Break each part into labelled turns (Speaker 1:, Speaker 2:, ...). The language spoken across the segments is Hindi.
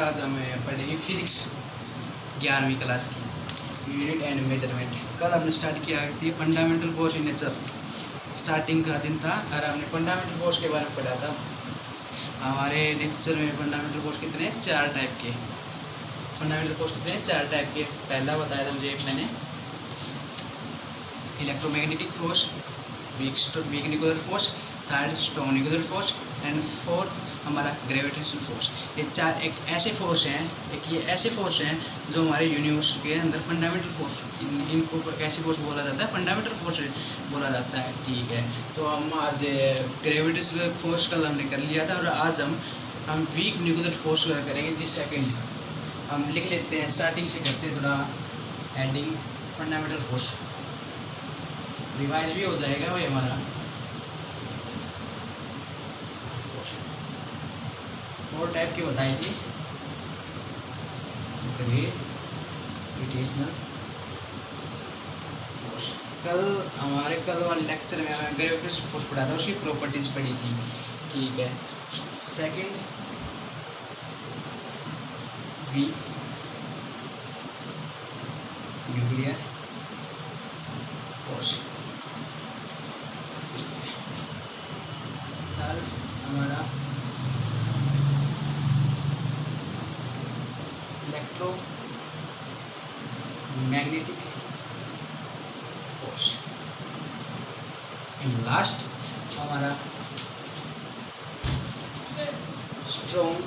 Speaker 1: आज हमें पढ़ेंगे फिजिक्स 11वीं क्लास की यूनिट एंड मेजरमेंट। कल हमने स्टार्ट किया थी fundamental force in nature. Starting का दिन था और हमने फंडामेंटल फोर्स के बारे में पढ़ा था। हमारे नेचर में फंडामेंटल फोर्स कितने हैं? 4 टाइप के। फंडामेंटल फोर्स कितने हैं? 4 टाइप के। पहला बताया था मुझे मैंने electromagnetic force, weak nuclear force, third strong nuclear force and fourth हमारा ग्रेविटेशनल फोर्स। ये 4 एक ऐसे फोर्स हैं, ये ऐसे फोर्स हैं जो हमारे यूनिवर्स के अंदर फंडामेंटल फोर्स, इनको कैसे फोर्स बोला जाता है? फंडामेंटल फोर्स बोला जाता है। ठीक है, तो हम आज ग्रेविटेशनल फोर्स कल हमने कर लिया था और आज हम वीक न्यूक्लियर फोर्स करेंगे। जी सेकेंड हम लिख लेते हैं, स्टार्टिंग से करते हैं थोड़ा हेडिंग फंडामेंटल फोर्स, रिवाइज भी हो जाएगा भाई हमारा। और टाइप की बताई थी ग्रेविटेशनल फोर्स। कल वाले लेक्चर में हमें ग्रेविटेशनल फोर्स पढ़ा था, उसकी प्रॉपर्टीज पढ़ी थी। ठीक है, second weak nuclear force. Third हमारा इलेक्ट्रोमैग्नेटिक फोर्स। एंड लास्ट हमारा स्ट्रॉन्ग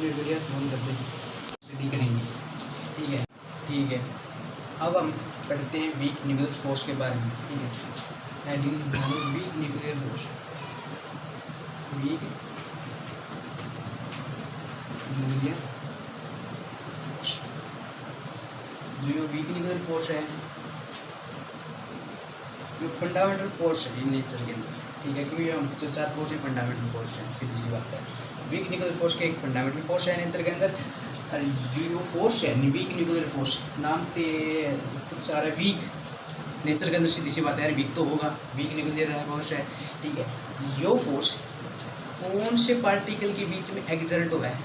Speaker 1: न्यूक्लियर फोर्स स्टडी करेंगे। ठीक है, अब हम पढ़ते हैं वीक न्यूक्लियर फोर्स के बारे में। ठीक है, heading weak nuclear force. Weak nuclear force, जो वीक न्यूक्लियर फोर्स है, जो फंडामेंटल फोर्स है इन नेचर के अंदर। ठीक है, क्योंकि हम जो 4 फोर्स है फंडामेंटल फोर्स है, सीधी सी बात है। वीक न्यूक्लियर फोर्स के एक फंडामेंटल फोर्स है नेचर के अंदर, और जो फोर्स है वीक न्यूक्लियर फोर्स नाम ते कुछ सारे वीक नेचर के अंदर, सीधी सी बात है यार, वीक तो होगा, वीक न्यूक्लियर फोर्स है। ठीक है, यो फोर्स कौन से पार्टिकल के बीच में एक्सर्ट हुआ है?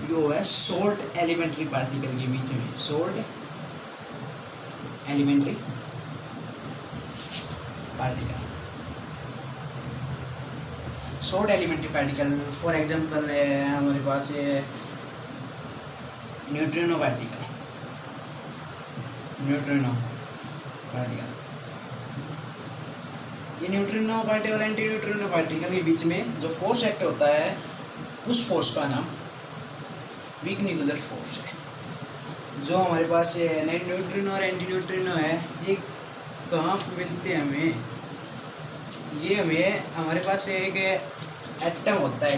Speaker 1: यो है सोल्ट एलिमेंट्री पार्टिकल के बीच में, so called elementary particle. So called elementary particle for example है हमारे पास ये न्यूट्रिनो पार्टिकल। ये neutrino particle anti neutrino particle के बीच में जो फोर्स एक्ट होता है, उस फोर्स का नाम वीक न्यूक्लियर फोर्स है। जो हमारे पास ये न्यूट्रिनो और एंटी न्यूट्रिनो है, ये कहाँ मिलते हैं हमें? ये हमें हमारे पास एक एटम होता है,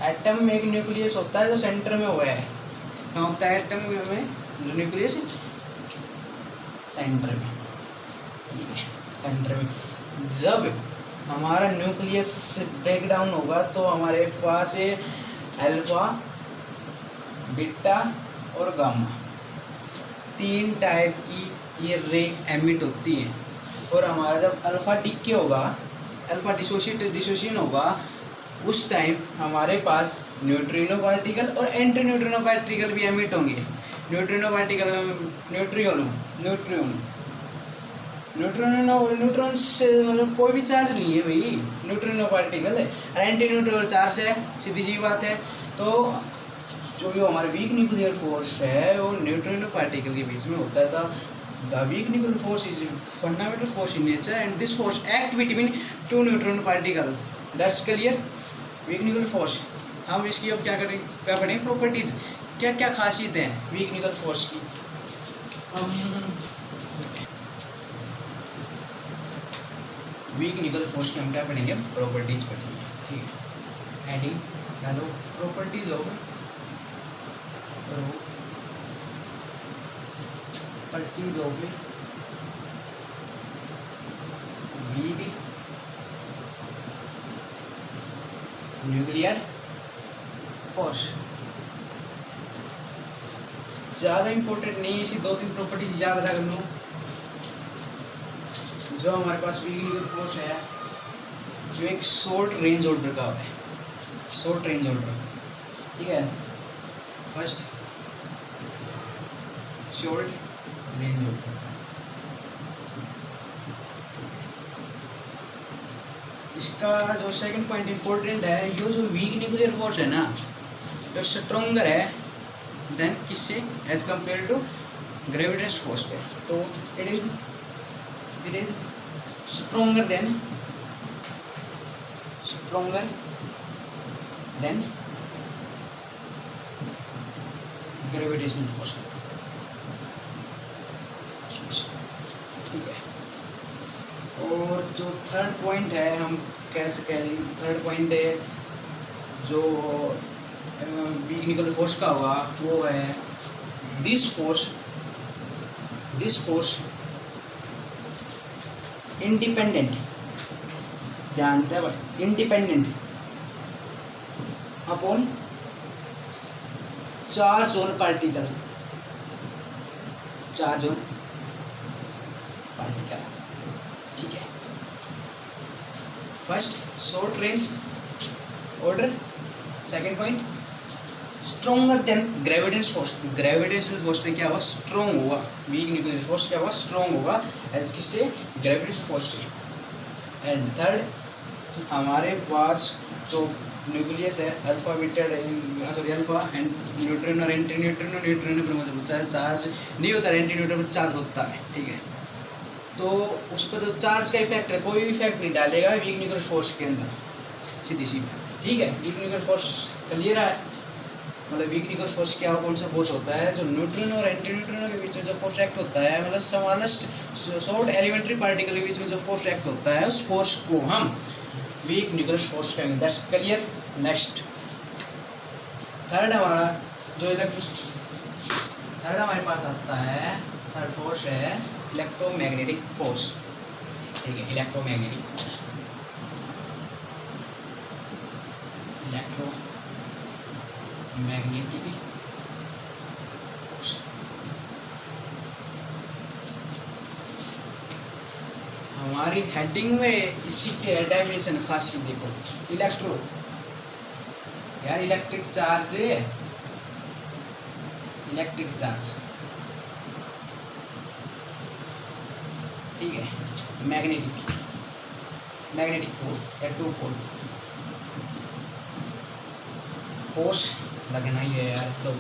Speaker 1: एटम में एक न्यूक्लियस होता है जो सेंटर में हुआ है। कहाँ होता है एटम में जो न्यूक्लियस? सेंटर में। ठीक है, सेंटर में जब हमारा न्यूक्लियस ब्रेक डाउन होगा तो हमारे पास ये अल्फा, बीटा और गामा 3 टाइप की ये रे एमिट होती है। और हमारा जब अल्फा डिके होगा, अल्फा डिसोसिएशन होगा, उस टाइम हमारे पास न्यूट्रिनो पार्टिकल और एंटी न्यूट्रिनो पार्टिकल भी एमिट होंगे। न्यूट्रिनो पार्टिकल न्यूट्रॉन से मतलब कोई भी चार्ज नहीं है भाई, न्यूट्रिनो पार्टिकल है। एंटी न्यूट्रिनो चार्ज है, सीधी सी बात है। तो जो हमारे वीक न्यूक्लियर फोर्स है वो न्यूट्रिनो पार्टिकल के बीच में होता है। The weak nuclear force is a fundamental force in nature and this force act between 2 neutron particles. That's clear? Weak nuclear force, हम इसकी अब क्या पढ़ेंगे? प्रॉपर्टीज, क्या क्या खासियत है वीक न्यूक्लियर फोर्स की। वीक न्यूक्लियर फोर्स की हम क्या पढ़ेंगे? प्रॉपर्टीज पढ़ेंगे। ठीक है, हेडिंग डालो प्रॉपर्टीज हो गए, प्रॉपर्टीज हो गई वीक न्यूक्लियर फोर्स। ज़्यादा इंपॉर्टेंट नहीं है, इसी 2-3 प्रॉपर्टीज याद रख लो। जो हमारे पास वीक न्यूक्लियर फोर्स है जो एक शॉर्ट रेंज ऑर्डर का है, शॉर्ट रेंज ऑर्डर, ठीक है। फर्स्ट शॉर्ट रेंज ऑर्डर, इसका जो सेकंड पॉइंट इंपॉर्टेंट है, ये जो वीक न्यूक्लियर फोर्स है ना, जो स्ट्रोंगर है देन किससे, as compare to gravitational force है, तो it is stronger than gravitational force, ठीक है। और जो थर्ड पॉइंट है, हम कैसे कह रहे हैं, थर्ड पॉइंट है जो वीक न्यूक्लियर फोर्स का हुआ, वो है दिस फोर्स इंडिपेंडेंट, ध्यान दें भाई, independent upon charge on particle, ठीक है। First short range order, second point stronger than gravitational force से क्या हुआ, स्ट्रॉन्ग हुआ, वीक न्यूक्लियर फोर्स क्या हुआ, स्ट्रॉन्ग हुआ एज किससे, ग्रेविटेशनल फोर्स से। एंड थर्ड हमारे पास जो न्यूक्लियस है, alpha beta sorry alpha and neutron और एंटी न्यूट्रॉन, पर चार्ज नहीं होता, एंटी न्यूट्रॉन पर चार्ज होता है, ठीक है। तो उस पर जो चार्ज का इफेक्ट है, कोई इफेक्ट नहीं डालेगा वीक न्यूक्लियर फोर्स के अंदर, सीधी सी, ठीक है। वीक न्यूक्लियर फोर्स क्लियर है, मतलब वीक न्यूक्लियर फोर्स क्या, कौन सा फोर्स होता है, जो न्यूट्रॉन और एंटी न्यूट्रॉन के बीच में जो फोर्स एक्ट होता है, मतलब स्मॉलेस्ट शॉर्ट एलिमेंट्री पार्टिकल के बीच में जो फोर्स एक्ट होता है, उस फोर्स को हम वीक न्यूक्लियर फोर्स कहेंगे, दैट्स क्लियर। नेक्स्ट थर्ड हमारा जो थर्ड हमारे पास आता है, थर्ड फोर्स है इलेक्ट्रोमैग्नेटिक फोर्स, ठीक है। इलेक्ट्रोमैग्नेटिक फोर्स, इलेक्ट्रोमैग्नेटिक फोर्स, हमारी हेडिंग में इसी के डायमेंशन खासियत देखो, इलेक्ट्रो यार इलेक्ट्रिक चार्ज है, इलेक्ट्रिक चार्ज, ठीक है। मैग्नेटिक पोल या टू पोल, फोर्स लगना ही है यार, तो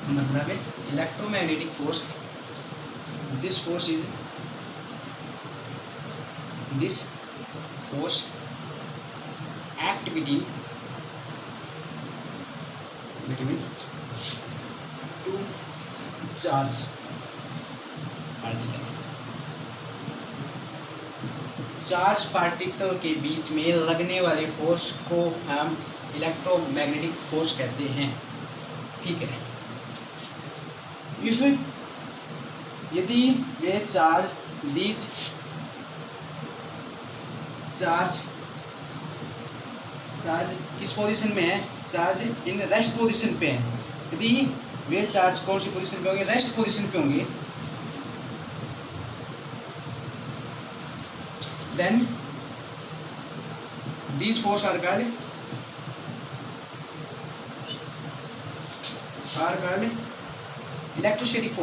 Speaker 1: मतलब है electromagnetic force, this force activity between two charge particle, charge particle के बीच में लगने वाले फोर्स को हम इलेक्ट्रोमैग्नेटिक फोर्स कहते हैं, ठीक है। यदि वे चार्ज किस पोजीशन में है, चार्ज इन रेस्ट पोजीशन पे है, यदि वे चार्ज कौन सी पोजीशन पे होंगे, रेस्ट पोजीशन पे होंगे, then these force are called electrostatic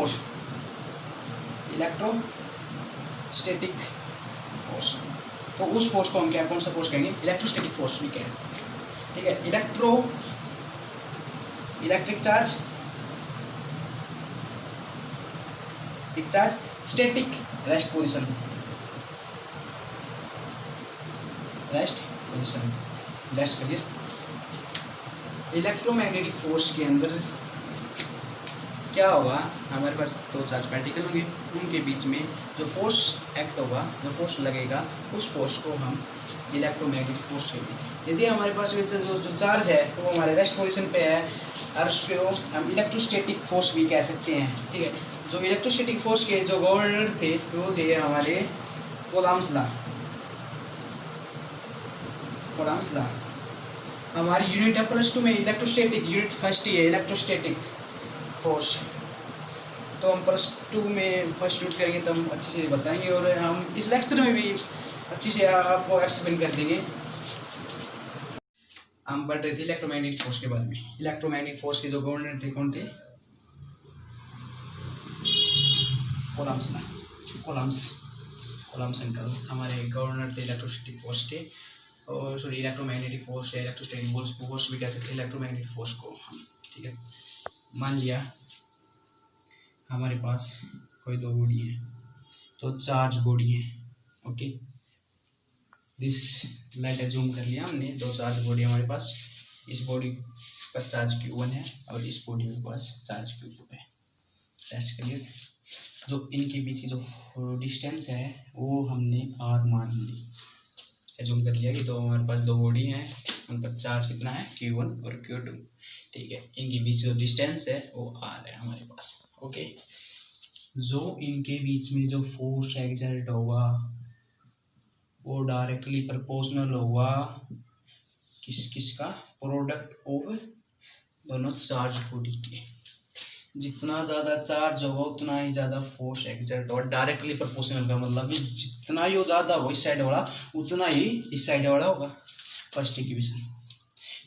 Speaker 1: force, तो उस फोर्स को हम क्या, कौन सा फोर्स कहेंगे, इलेक्ट्रोस्टैटिक फोर्स भी कहें, ठीक है। Electric charge, static rest position, that's clear. Electromagnetic force के अंदर क्या होगा, हमारे पास दो चार्ज पार्टिकल होंगे, उनके बीच में जो फोर्स एक्ट होगा, जो फोर्स लगेगा, उस फोर्स को हम इलेक्ट्रोमैग्नेटिक फोर्स कहेंगे। यदि हमारे पास जो चार्ज है वो हमारे रेस्ट पोजीशन पे है, और उसको हम इलेक्ट्रोस्टैटिक फोर्स भी कह सकते हैं, ठीक है। जो इलेक्ट्रोस्टैटिक फोर्स के जो गवर्नर थे वो थे हमारे कूलम्ब्स लॉ। हमारी यूनिट है +2 में इलेक्ट्रोस्टैटिक, यूनिट फर्स्ट ही है इलेक्ट्रोस्टैटिक फोर्स, तो हम +2 में फर्स्ट यूनिट करेंगे तो हम अच्छे से बताएंगे, और हम इस लेक्चर में भी अच्छी से आपको एक्सप्लेन कर देंगे। हम पढ़ रहे थे इलेक्ट्रोमैग्नेटिक फोर्स के बारे में। इलेक्ट्रोमैग्नेटिक फोर्स के जो गवर्नर थे कौन थे? कोलम्स ना, कोलम्स अंकल हमारे गवर्नर थे इलेक्ट्रोस्टैटिक फोर्स के। और सॉरी इलेक्ट्रोमैग्नेटिक फोर्स या इलेक्ट्रोस्टैटिक फोर्स भी कह सकते हैं इलेक्ट्रोमैग्नेटिक फोर्स को हम। ठीक है, मान लिया हमारे पास कोई दो बॉडी है, तो चार्ज बॉडी है। ओके, दिस लाइट जूम कर लिया हमने, दो चार्ज बॉडी हमारे पास। इस बॉडी पर चार्ज Q1 है और इस बॉडी के पास चार्ज Q2 है। That's clear. जो इनके बीच की जो डिस्टेंस है वो हमने R मान ली, जूम कर लिया कि दो हमारे पास दो बॉडी हैं, उन पर चार्ज कितना है Q1 और Q2। ठीक है, इनके बीच जो डिस्टेंस है वो R है हमारे पास। ओके, जो इनके बीच में जो फोर्स एक्सर्ट होगा वो डायरेक्टली प्रोपोर्शनल होगा किसका? प्रोडक्ट ऑफ दोनों चार्ज बॉडी के। जितना ज़्यादा चार्ज होगा उतना ही ज़्यादा फोर्स एक्सर्ट होगा। डायरेक्टली प्रोपोर्शनल का मतलब कि जितना ही ज़्यादा हो इस साइड वाला उतना ही इस साइड वाला होगा। First equation.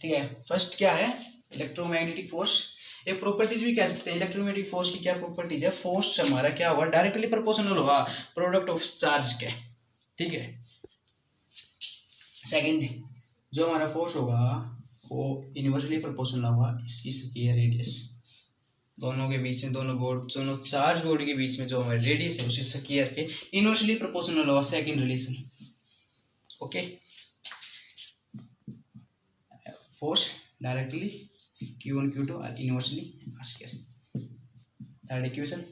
Speaker 1: ठीक है, फर्स्ट क्या है? Electromagnetic force. एक प्रॉपर्टीज भी कह सकते हैं इलेक्ट्रोमैग्नेटिक फोर्स की। क्या प्रॉपर्टीज है? फोर्स हमारा क्या होगा? डायरेक्टली प्रोपोर्शनल होगा प्रोडक्ट ऑफ चार्ज के। ठीक है, सेकंड जो हमारा फोर्स होगा वो इनवर्सली प्रोपोर्शनल होगा इसकी स्क्वायर रेडियस। दोनों के बीच में दोनों चार्ज बॉडी के बीच में जो हमारे रेडियस है उसी स्क्वायर के इनवर्सली प्रोपोर्शनल होगा। Second relation. Okay, force directly Q1 Q2 और इनवर्सली स्क्वायर। थर्ड इक्वेशन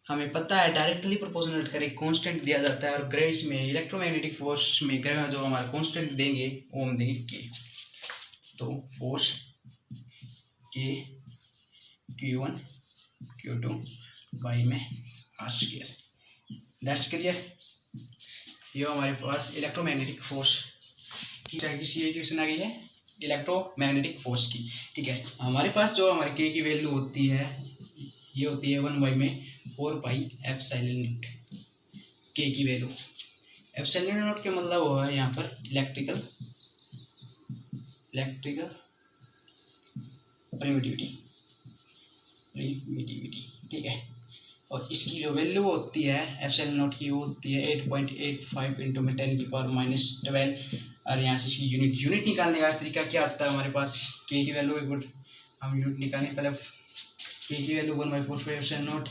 Speaker 1: हमें पता है डायरेक्टली प्रोपोर्शनल कर एक कांस्टेंट दिया जाता है और ग्रेविस में इलेक्ट्रोमैग्नेटिक फोर्स में ग्रेविस जो हमारा कांस्टेंट देंगे वो हम देंगे के। तो फोर्स के Q1 Q2 बाई में R स्क्वायर। That's clear. ये हमारे पास इलेक्ट्रोमैग्नेटिक फोर्स की इक्वेशन आ गई है इलेक्ट्रोमैग्नेटिक फोर्स की। ठीक है, हमारे पास जो हमारे के की वैल्यू होती है ये होती है 1 बाई में 4 पाई एप्सिलॉन नॉट। के की वैल्यू एप्सिलॉन नॉट के मतलब हुआ है यहाँ पर इलेक्ट्रिकल परमिटिविटी। ठीक है, और इसकी जो वैल्यू होती है एप्सिलॉन नॉट की वो होती है 8.85 इंटू में 10⁻12। और यहाँ से इसकी यूनिट निकालने का तरीका क्या आता है हमारे पास? के की वैल्यू एक बार हम यूनिट निकालें। पहले के की वैल्यू 1/4 एप्सिलॉन नॉट,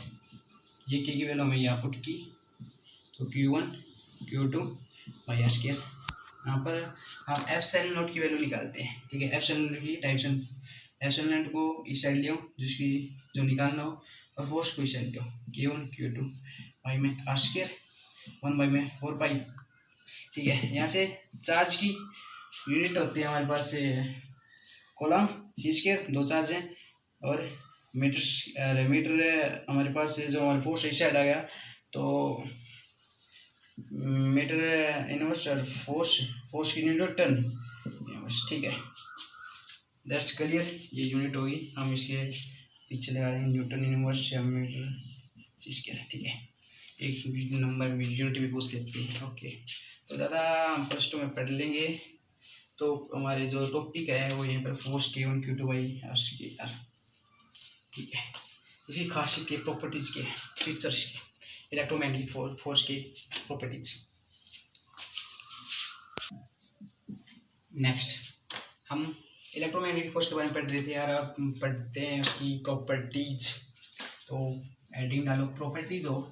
Speaker 1: ये के की वैल्यू हमें यहाँ पुट की तो Q1 Q2 by R square. यहाँ पर हम एप्सिलॉन नॉट की वैल्यू निकालते हैं। ठीक है, एप्सिलॉन नॉट की डायरेक्शन एप्सिलॉन नॉट को इस साइड लियो जिसकी जो निकालना हो और फोर्स को इस side Leo Q1 Q2 by में R स्क्वायर 1 बाई में 4 पाई। ठीक है, यहाँ से चार्ज की यूनिट होती है हमारे पास कॉलम C स्क्वायर, दो चार्ज हैं, और मीटर हमारे पास जो हमारे फोर्स इस साइड आ गया तो मीटर इनवर्स और फोर्स की यूनिट टन इनवर्स। ठीक है, दैट्स क्लियर। ये यूनिट होगी, हम इसके पीछे लगा देंगे न्यूटन इनवर्स या मीटर C स्क्वायर। ठीक है, एक नंबर में यूनिट भी पूछ लेते हैं। ओके, तो ज़्यादा हम प्लस 2 में पढ़ लेंगे। तो हमारे जो टॉपिक है वो यहाँ पर force K1 Q2 by R square. ठीक है, इसी खासियत के प्रॉपर्टीज के फीचर्स के इलेक्ट्रोमैग्नेटिक फोर्स के प्रॉपर्टीज। नेक्स्ट हम इलेक्ट्रोमैग्नेटिक फोर्स के बारे में पढ़ रहे थे यार। अब पढ़ते हैं उसकी प्रॉपर्टीज। तो एडिंग डालो प्रॉपर्टीज हो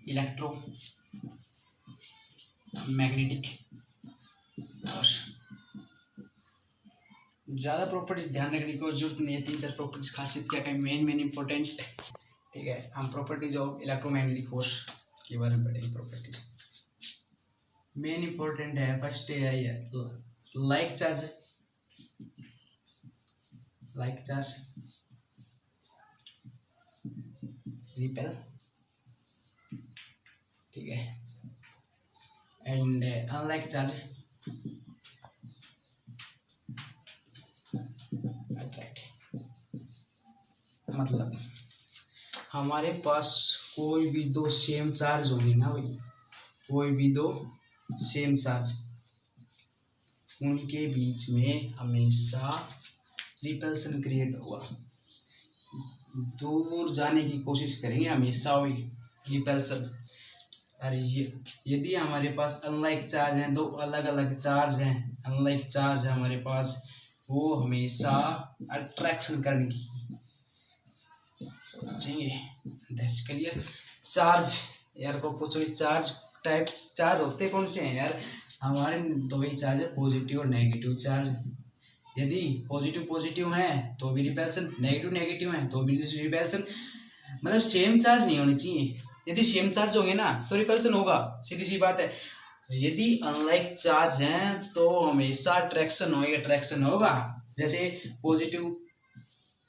Speaker 1: इलेक्ट्रोमैग्नेटिक फोर्स। ज़्यादा प्रॉपर्टीज ध्यान रखने की जरूरत नहीं है, 3-4 प्रॉपर्टीज खासियत क्या है मेन इंपॉर्टेंट। ठीक है, हम प्रॉपर्टीज ऑफ इलेक्ट्रोमैग्नेटिक फोर्स के बारे में पढ़ेंगे। प्रॉपर्टीज मेन इंपॉर्टेंट है। फर्स्ट है ये लाइक चार्ज रिपेल। ठीक है, एंड अनलाइक चार्ज अट्रैक्ट। मतलब हमारे पास कोई भी दो सेम चार्ज होंगे ना भाई, कोई भी दो सेम चार्ज, उनके बीच में हमेशा रिपल्सन क्रिएट होगा, दूर जाने की कोशिश करेंगे हमेशा वही रिपल्सन। अरे यदि हमारे पास अनलाइक चार्ज हैं, दो अलग अलग चार्ज हैं, अनलाइक चार्ज है हमारे पास, वो हमेशा अट्रैक्शन करने की सोचेंगे। That's clear. चार्ज यार को पूछो, चार्ज टाइप चार्ज होते कौन से हैं यार, हमारे दो ही चार्ज है, पॉजिटिव और नेगेटिव चार्ज। यदि पॉजिटिव पॉजिटिव है तो भी रिपल्सन, नेगेटिव नेगेटिव है तो भी रिपल्सन, मतलब सेम चार्ज नहीं होनी चाहिए। यदि सेम चार्ज होंगे ना तो रिपल्सन होगा, सीधी सी बात है। यदि अनलाइक चार्ज हैं तो हमेशा अट्रैक्शन होगी, अट्रैक्शन होगा। जैसे पॉजिटिव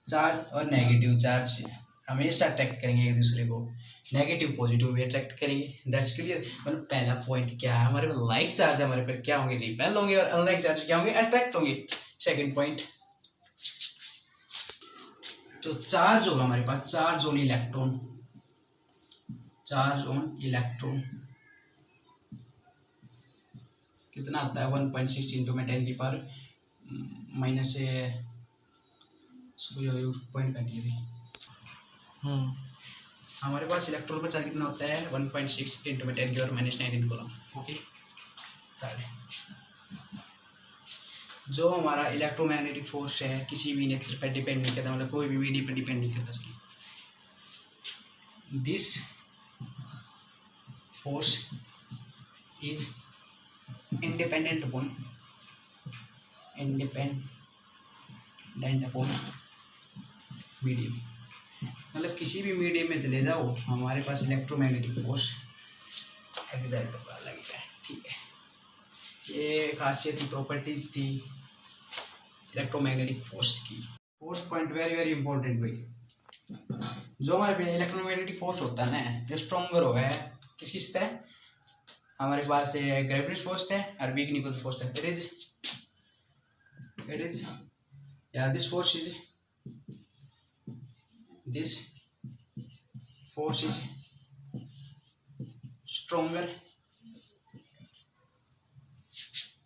Speaker 1: चार्ज और नेगेटिव चार्ज हमेशा अट्रैक्ट करेंगे एक दूसरे को, नेगेटिव पॉजिटिव भी अट्रैक्ट करेंगे। That's clear. मतलब पहला पॉइंट क्या है, हमारे पास लाइक चार्ज है, हमारे पर क्या होंगे, रिपेल होंगे, और अनलाइक चार्ज क्या होंगे, अट्रैक्ट होंगे। सेकंड पॉइंट, जो चार्ज होगा हमारे पास, charge on electron, charge on electron कितना आता है, 1.6 इंटू में 10 की पावर माइनस पॉइंट काटिए थी। हमारे पास इलेक्ट्रॉन का चार्ज कितना होता है, 1.6 इंटू में 10 की पावर माइनस 19 कूलम। ओके, जो हमारा इलेक्ट्रोमैग्नेटिक फोर्स है किसी भी नेचर पर डिपेंड नहीं करता, मतलब कोई भी मीडियम पर डिपेंड नहीं करता। This force is independent upon medium, मतलब किसी भी मीडियम में चले जाओ हमारे पास इलेक्ट्रोमैग्नेटिक फोर्स एग्जर्ट होगा, लगेगा। ठीक है, ये खासियत थी, प्रॉपर्टीज थी इलेक्ट्रोमैग्नेटिक फोर्स की। Fourth point very very important भाई, जो हमारे इलेक्ट्रोमैग्नेटिक फोर्स होता है ना, जो स्ट्रॉन्गर हो है किस किस है, हमारे पास ग्रेविटेशनल फोर्स है और वीक न्यूक्लियर फोर्स है। इट इज या this force is stronger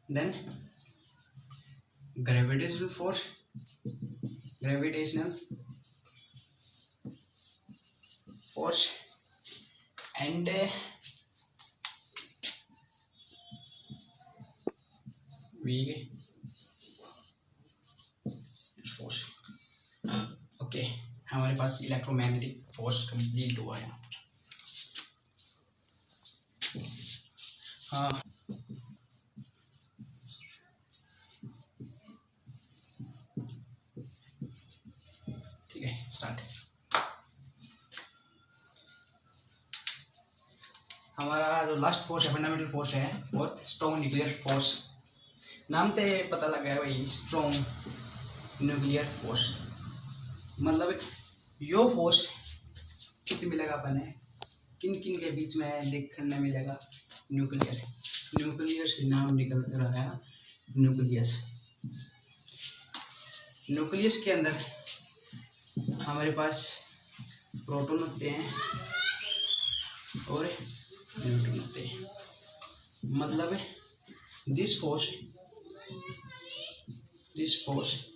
Speaker 1: than gravitational force and weak force। Okay, हमारे पास इलेक्ट्रोमैग्नेटिक फोर्स कंप्लीट हुआ है यहाँ पर। हाँ, ठीक है, स्टार्ट। हमारा जो लास्ट फोर्स है, फंडामेंटल फोर्स है, बहुत स्ट्रॉन्ग न्यूक्लियर फोर्स। नाम से पता लगा है भाई, स्ट्रॉन्ग न्यूक्लियर फोर्स। मतलब यो फोर्स कितने मिलेगा अपन है, किन किन के बीच में देखने मिलेगा, न्यूक्लियर से नाम निकल रहा है न्यूक्लियस। न्यूक्लियस के अंदर हमारे पास प्रोटॉन होते हैं और न्यूट्रॉन होते हैं। मतलब this force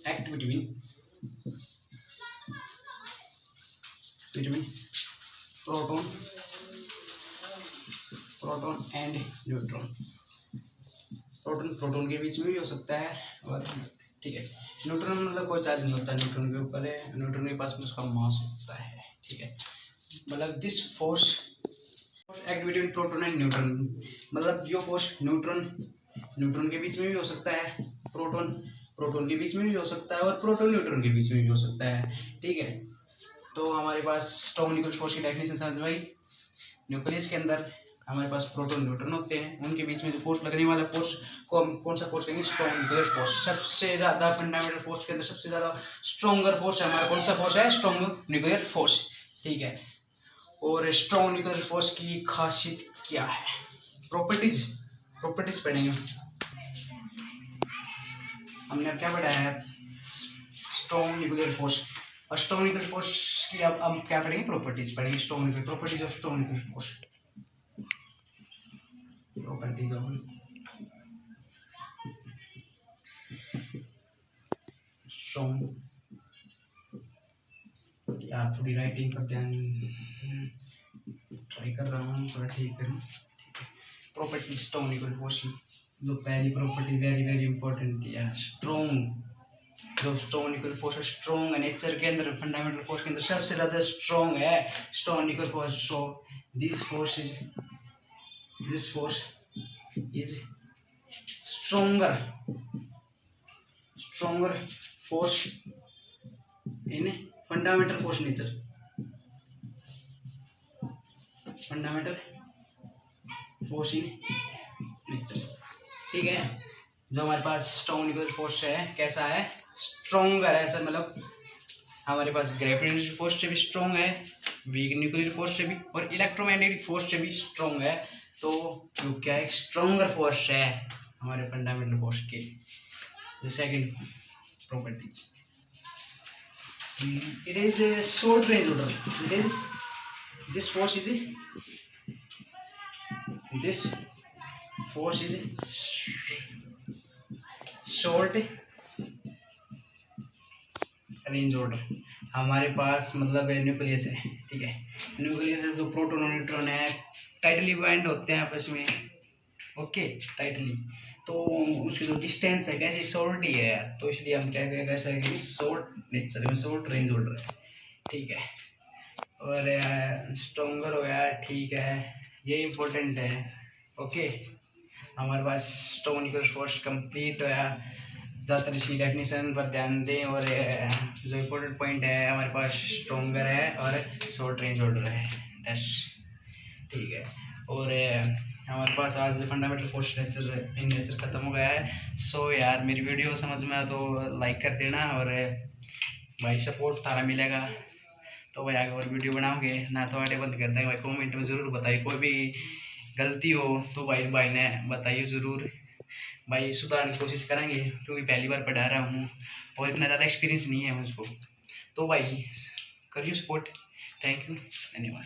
Speaker 1: act between proton and neutron. Proton के बीच में भी हो सकता है, और ठीक है, न्यूट्रॉन मतलब कोई चार्ज नहीं होता न्यूट्रॉन के ऊपर है, न्यूट्रॉन के पास में उसका मास होता है। ठीक है, मतलब this force act between proton and neutron, मतलब जो फोर्स न्यूट्रॉन के बीच में भी हो सकता है, प्रोटॉन के बीच में भी हो सकता है, और प्रोटॉन न्यूट्रॉन के बीच में भी हो सकता है। ठीक है, तो हमारे पास स्ट्रॉन्ग न्यूक्लियर फोर्स की डेफिनेशन समझ भाई। न्यूक्लियस के अंदर हमारे पास प्रोटॉन न्यूट्रॉन होते हैं, उनके बीच में जो फोर्स लगने वाला फोर्स को हम कौन सा फोर्स कहेंगे, स्ट्रॉन्ग न्यूक्लियर फोर्स। सबसे ज़्यादा फंडामेंटल फोर्स के अंदर सबसे ज़्यादा स्ट्रॉन्गर फोर्स है हमारा कौन सा फोर्स है, स्ट्रॉन्ग न्यूक्लियर फोर्स। ठीक है, और स्ट्रॉन्ग न्यूक्लियर फोर्स की खासियत क्या है, प्रॉपर्टीज पढ़ेंगे। हमने क्या पढ़ा है, स्ट्रॉन्ग न्यूक्लियर फोर्स और स्ट्रॉन्ग न्यूक्लियर फोर्स की अब क्या पढ़ेंगे, प्रॉपर्टीज पढ़ेंगे, strong nuclear properties of strong nuclear force, properties of strong, यार थोड़ी राइटिंग पर ध्यान ट्राई कर रहा हूँ, थोड़ा ठीक करूँ। प्रॉपर्टी स्ट्रॉन्ग न्यूक्लियर फोर्स की जो पहली प्रॉपर्टी वेरी वेरी इंपॉर्टेंट है, स्ट्रॉन्ग, जो स्ट्रॉन्ग न्यूक्लियर फोर्स है, स्ट्रॉन्ग है नेचर के अंदर, फंडामेंटल फोर्स के अंदर सबसे ज़्यादा स्ट्रॉन्ग है strong nuclear force. So this force is stronger force in fundamental force nature, fundamental force in nature, ठीक है। जो हमारे पास स्ट्रॉन्ग न्यूक्लियर फोर्स है कैसा है, स्ट्रॉन्गर है सर, मतलब हमारे पास ग्रेविटेशनल फोर्स से भी स्ट्रॉन्ग है, वीक न्यूक्लियर फोर्स से भी, और इलेक्ट्रोमैग्नेटिक फोर्स से भी स्ट्रॉन्ग है। तो जो क्या है, स्ट्रॉन्गर फोर्स है हमारे फंडामेंटल फोर्स के। The second properties, it is a short range order. It is this force is short range order. हमारे पास मतलब न्यूक्लियस है, ठीक है, न्यूक्लियस है, जो प्रोटॉन और न्यूट्रॉन है टाइटली बाइंड होते हैं आपस में, ओके टाइटली, तो उसकी जो डिस्टेंस है कैसी, शॉर्ट ही है यार, तो इसलिए हम क्या कहेंगे ऐसा है कि शॉर्ट नेचर में शॉर्ट रेंज ऑर्डर है, ठीक है। और स्ट्रॉन्गर हो गया, ठीक है, ये इम्पोर्टेंट है, ओके। हमारे पास स्ट्रॉन्ग न्यूक्लियर फोर्स कंप्लीट हो गया, ज़्यादातर इसकी डेफिनेशन पर ध्यान दें। और जो इम्पोर्टेंट पॉइंट है, हमारे पास स्ट्रॉन्गर है और शॉर्ट रेंज ऑर्डर है, दैट्स ठीक है। और हमारे पास आज fundamental force nature in nature ख़त्म हो गया है। सो यार मेरी वीडियो समझ में आए तो लाइक कर देना, और भाई सपोर्ट तारा मिलेगा तो भाई आगे और वीडियो बनाओगे ना, तो आटे बंद कर देंगे भाई। कमेंट में ज़रूर बताइए, कोई भी गलती हो तो भाई ने बताइए ज़रूर, भाई सुधारने की कोशिश करेंगे, क्योंकि पहली बार पढ़ा रहा हूँ और इतना ज़्यादा एक्सपीरियंस नहीं है मुझको, तो भाई करिए सपोर्ट। थैंक यू, धन्यवाद।